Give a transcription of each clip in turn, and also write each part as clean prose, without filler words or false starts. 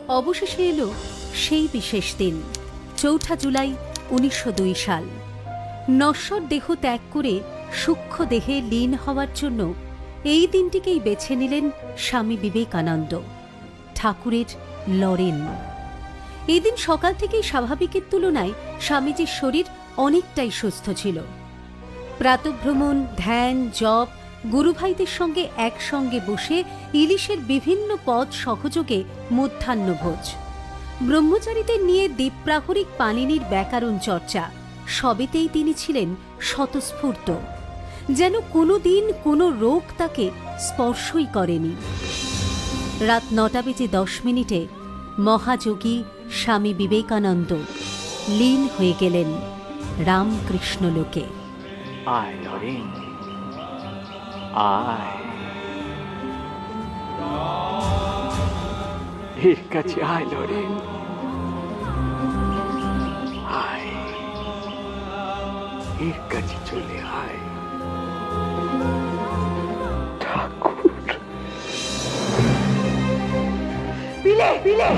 অবশেষে এলো সেই বিশেষ দিন, ৪ জুলাই ১৯০২ সাল। নশ্বর দেহ ত্যাগ করে সূক্ষ্ম দেহে লীন হওয়ার জন্য এই দিনটিকেই বেছে নিলেন স্বামী বিবেকানন্দ, ঠাকুরের লরেন। এই দিন সকাল থেকেই স্বাভাবিকের তুলনায় স্বামীজির শরীর অনেকটাই সুস্থ ছিল। প্রাতঃভ্রমণ, ধ্যান, জপ, গুরুভাইদের সঙ্গে একসঙ্গে বসে ইলিশের বিভিন্ন পদ সহযোগে মধ্যাহ্নভোজ, ব্রহ্মচারীদের নিয়ে দ্বীপ্রাহরিক পাণিনির ব্যাকরণ চর্চা, সবেতেই তিনি ছিলেন স্বতঃস্ফূর্ত, যেন কোনো দিন কোনো রোগ তাকে স্পর্শই করেনি। রাত ৯:১০ মহাযোগী স্বামী বিবেকানন্দ লীন হয়ে গেলেন রামকৃষ্ণ লোকে। আয় নরেন, আয়, এর কাছে আয় নরেন, আয়, এর কাছে চলে আয়। ঠাকুর বিলে বিলে।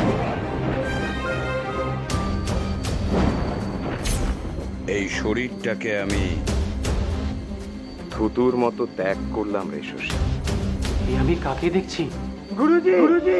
এই শরীরটাকে আমি থুতুর মতো ত্যাগ করলাম রে শশী। আমি কাকে দেখছি? গুরুজি, গুরুজি।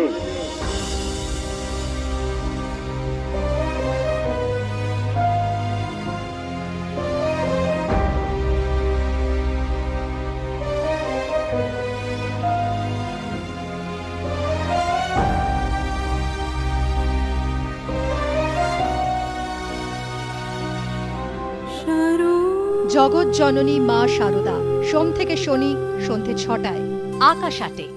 জগৎ জননী মা শারদা, সোম থেকে শনি সন্ধে ৬টায়, আকাশ আটে।